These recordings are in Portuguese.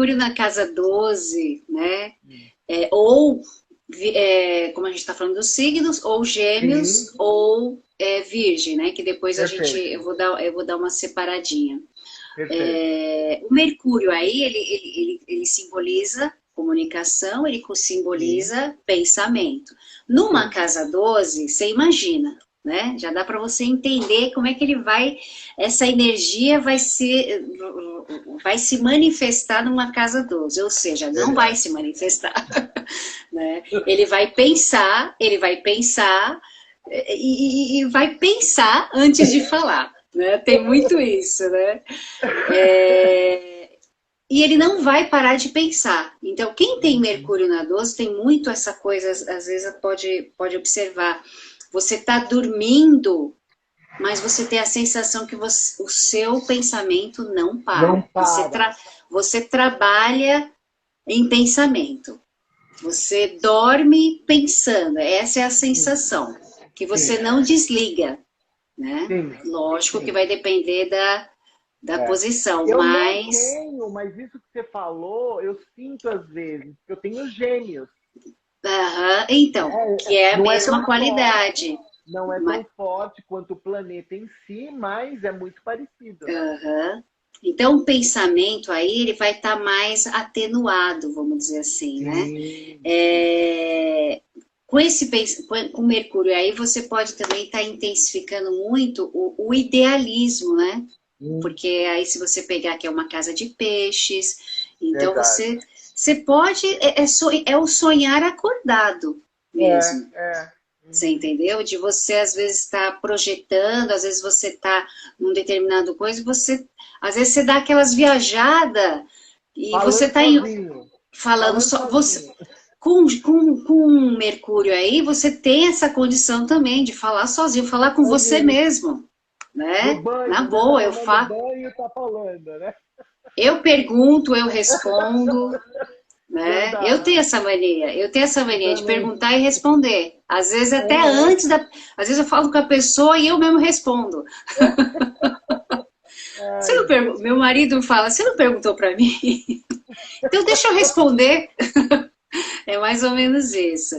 Mercúrio na casa 12, né? Ou, como a gente está falando dos signos, ou Sim, Gêmeos, ou Virgem, né? Que depois perfeito, eu vou dar uma separadinha. perfeito. O Mercúrio aí, ele simboliza comunicação, ele Sim, simboliza pensamento. Numa sim. casa 12 você imagina, né? Já dá para você entender como é que ele vai, essa energia vai se manifestar numa casa 12, ou seja, não vai Verdade. se manifestar, né? Ele vai pensar e vai pensar antes de falar, né? Tem muito isso, né? E ele não vai parar de pensar. Então, quem tem Uhum. Mercúrio na 12 tem muito essa coisa, às vezes pode observar. Você está dormindo, mas você tem a sensação que o seu pensamento não Não para. para. Você trabalha em pensamento. Você dorme pensando. Essa é a Sim, sensação. Que você sim, não desliga, né? sim, Lógico que sim. vai depender da É. posição, Eu não mas tenho, mas isso que você falou, eu sinto às vezes, que eu tenho gêmeos. aham, então, que é a Não é mesma tão forte, qualidade. não é Ma- tão forte quanto o planeta em si, mas é muito parecido, né? aham. Então, o pensamento aí ele vai estar mais atenuado, vamos dizer assim, né? Sim, sim. É, com Mercúrio aí você pode também estar intensificando muito o idealismo, né? Porque aí se você pegar que é uma casa de peixes, então Verdade. você pode, é o sonhar acordado É, mesmo. é. Você Uhum. entendeu? De você às vezes estar projetando, às vezes você está num determinado coisa, e você às vezes você dá aquelas viajadas e você Falando está sozinho. falando Falando só você sozinho. com Mercúrio aí, você tem essa condição também de falar sozinho, falar com você Sozinho. mesmo, No né? Na banho, né? Tá boa, tomando banho e tá falando, né? eu pergunto, eu respondo, né? Verdade. Eu tenho essa Eu mania de também. perguntar e responder. Às vezes até Aham. às vezes eu falo com a pessoa e eu mesmo respondo. Ai, Meu marido fala, você não perguntou para mim? Então deixa eu responder. É mais ou menos isso.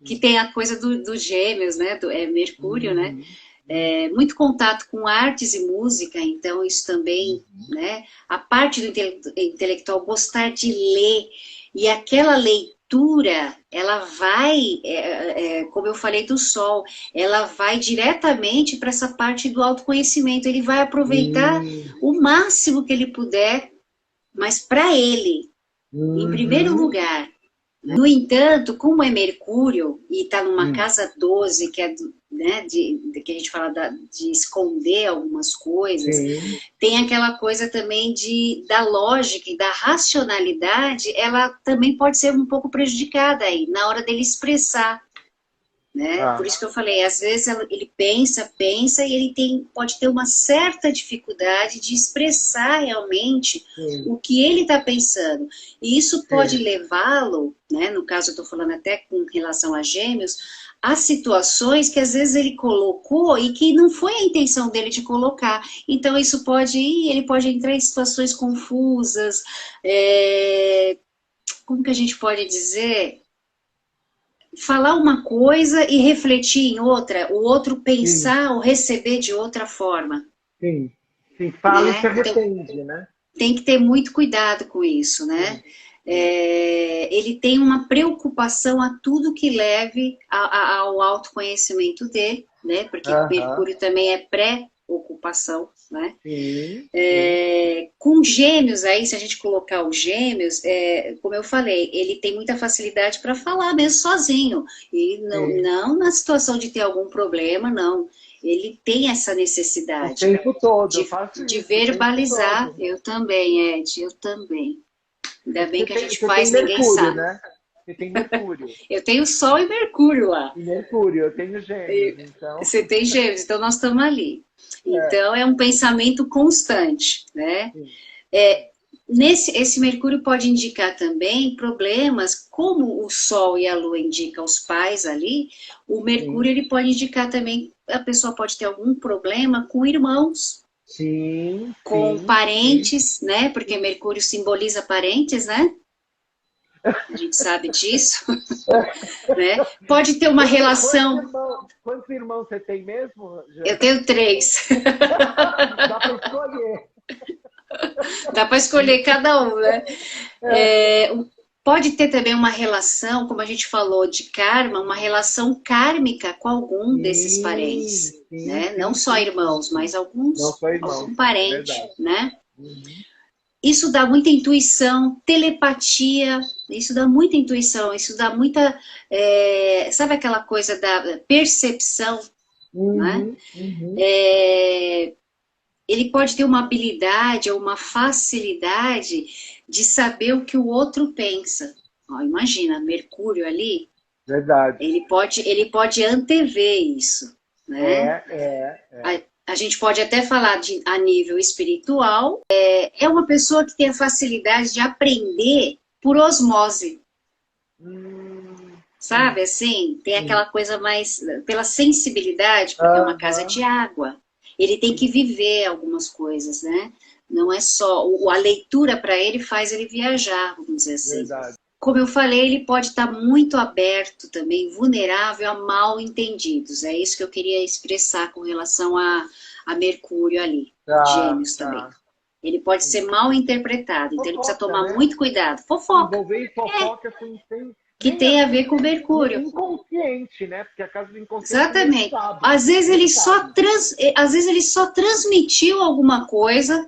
Que tem a coisa dos gêmeos, né? Mercúrio, né? uhum, uhum, Muito contato com artes e música, então isso também, uhum. né? A parte do intelectual, gostar de ler, e aquela leitura, ela vai, como eu falei do Sol, ela vai diretamente para essa parte do autoconhecimento, ele vai aproveitar Sim. o máximo que ele puder, mas para ele, em primeiro Uhum. lugar. No entanto, como é Mercúrio e está numa Sim. casa 12, que é né, que a gente fala de esconder algumas coisas, Sim. tem aquela coisa também da lógica e da racionalidade, ela também pode ser um pouco prejudicada aí, na hora dele expressar, né? Por Ah, isso que eu falei, às vezes ele pensa e ele pode ter uma certa dificuldade de expressar realmente sim. o que ele está pensando. E isso pode Sim. levá-lo, né? No caso eu estou falando até com relação a gêmeos, a situações que às vezes ele colocou e que não foi a intenção dele de colocar. Então isso ele pode entrar em situações confusas, como que a gente pode dizer? Falar uma coisa e refletir em outra, o outro Sim. pensar ou receber de outra forma, Sim. Sim. Fala e se né? Então arrepende, né? tem que ter muito cuidado com isso, né? Sim. Sim. Ele tem uma preocupação a tudo que leve ao autoconhecimento dele, né? Porque Aham. Mercúrio também é pré-ocupação, né? Sim. Sim. Com gêmeos, aí, se a gente colocar os gêmeos, como eu falei, ele tem muita facilidade para falar mesmo sozinho. E Sim. não na situação de ter algum problema, não. Ele tem essa O necessidade tempo todo, eu faço de isso, o tempo verbalizar. todo. Eu também, Ed, eu também. Ainda bem que a gente Você tem faz, ninguém Mercúrio, sabe. né? Você tem Mercúrio. Eu tenho Sol e Mercúrio lá. E Mercúrio, eu tenho Gêmeos, então. Você tem gêmeos, então nós estamos ali. É, Então é um pensamento constante, né? sim, Esse Mercúrio pode indicar também problemas, como o Sol e a Lua indicam os pais ali, o sim. Mercúrio ele pode indicar também, a pessoa pode ter algum problema com irmãos, Sim, com sim, sim. parentes, né? Porque Mercúrio simboliza parentes, né? A gente sabe disso, né? Pode ter uma relação. Quantos irmãos você tem mesmo, Eu Jana? tenho três. Dá para escolher. Dá para escolher cada um, né? É, pode ter também uma relação, como a gente falou, de karma, uma relação kármica com algum desses Sim, parentes, sim, né? Não sim, só sim, sim, irmãos, sim. mas Não alguns, só irmãos, algum é parente, verdade. né? Uhum. Isso dá muita intuição, telepatia, isso dá muita intuição, isso dá muita, sabe aquela coisa da percepção, né? Uhum, uhum. É, ele pode ter uma habilidade ou uma facilidade de saber o que o outro pensa. Ó, imagina, Mercúrio ali, Verdade. ele pode antever isso, né? É. A gente pode até falar a nível espiritual. É uma pessoa que tem a facilidade de aprender por osmose, Hum, hum, sabe? Assim, tem hum. aquela coisa mais pela sensibilidade, porque é uma casa Aham, de água. Ele tem que sim, viver algumas coisas, né? Não é só a leitura para ele faz ele viajar, vamos dizer assim. verdade. Como eu falei, ele pode estar muito aberto também, vulnerável a mal entendidos. É isso que eu queria expressar com relação a Mercúrio ali, Tá, Gêmeos também. tá. Ele pode ser Sim. mal interpretado, então ele precisa Fofoca, tomar né? muito cuidado. Se Fofoca, envolver em fofoca que nem tem às a ver vezes com Mercúrio. inconsciente, né? Porque a casa do inconsciente nem Exatamente. sabe. Às vezes Nem ele sabe. às vezes ele só transmitiu alguma coisa,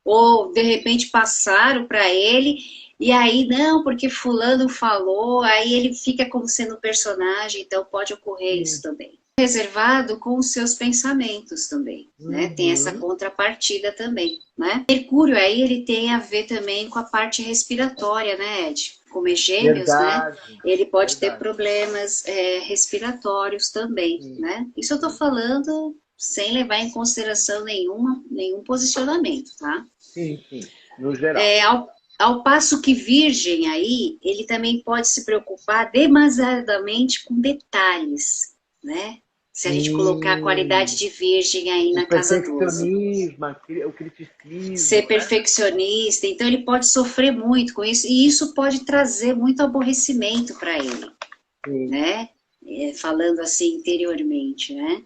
ou de repente passaram para ele, e aí não, porque fulano falou, aí ele fica como sendo personagem, então pode ocorrer isso Sim. também. Reservado com os seus pensamentos também, né? Tem essa Uhum. contrapartida também, né? Mercúrio aí ele tem a ver também com a parte respiratória, né, Ed? Como é gêmeos, né? Verdade, Ele pode ter verdade. problemas respiratórios também, Sim, né? Isso eu estou sim, falando sem levar em consideração nenhum posicionamento, tá? sim, no geral. Ao passo que virgem aí, ele também pode se preocupar demasiadamente com detalhes, né? Se a gente colocar a qualidade Sim. de virgem aí O na casa 12, perfeccionismo, o ser criticismo, né? perfeccionista, então ele pode sofrer muito com isso, e isso pode trazer muito aborrecimento para ele, Sim. né? Falando assim interiormente, né?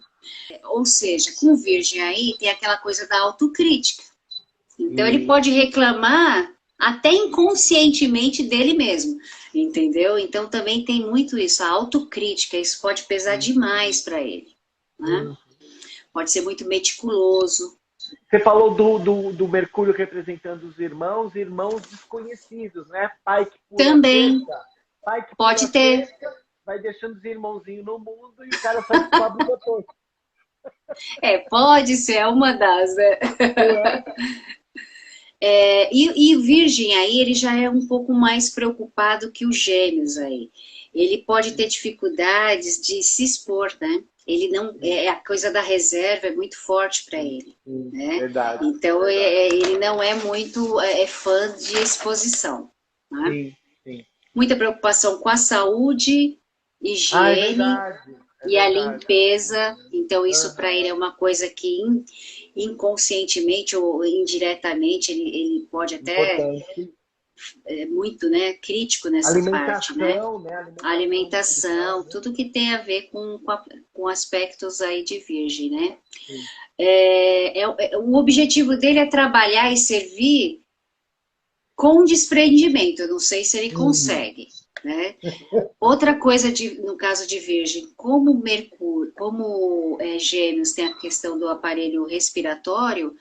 Ou seja, com virgem aí tem aquela coisa da autocrítica. Então ele E, pode reclamar até inconscientemente dele mesmo, entendeu? Então também tem muito isso, a autocrítica, isso pode pesar demais para ele, né? hum. Pode ser muito meticuloso. Você falou do Mercúrio representando os irmãos desconhecidos, né? Também Pai que pode pula ter, cerca, vai deixando os irmãozinhos no mundo e o cara só descobre depois. pode ser uma das, né? Não é? E o Virgem aí, ele já é um pouco mais preocupado que os Gêmeos aí. Ele pode ter dificuldades de se expor, né? Ele não, a coisa da reserva é muito forte para ele, né? Verdade, Então verdade. ele não é muito fã de exposição, né? Sim, sim. Muita preocupação com a saúde, Ah, higiene é e a verdade. limpeza. Então isso para ele Aham. é uma coisa que inconscientemente ou indiretamente ele pode até Importante. muito, né, crítico nessa parte, né? Alimentação, né? A Alimentação, muito que ele fala, alimentação, né? tudo que tem a ver com aspectos aí de virgem, né? Sim. O objetivo dele é trabalhar e servir com desprendimento. Eu não sei se ele Uhum. consegue, né? Outra coisa no caso de Virgem, como Mercúrio, como Gêmeos tem a questão do aparelho respiratório,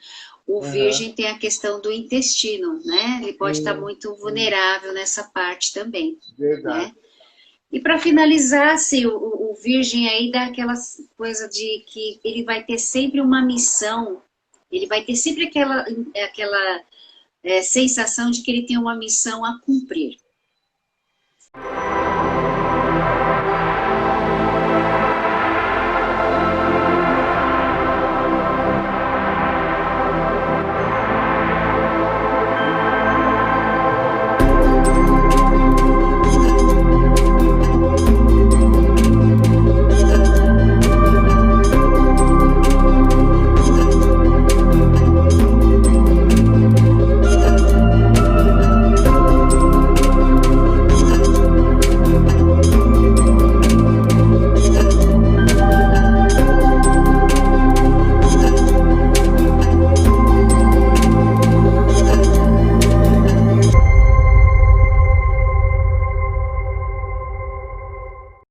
o Aham. Virgem tem a questão do intestino, né? Ele pode estar Sim, muito sim. vulnerável nessa parte também, Verdade. né? E para finalizar, assim, o Virgem aí dá aquela coisa de que ele vai ter sempre uma missão, ele vai ter sempre aquela sensação de que ele tem uma missão a cumprir.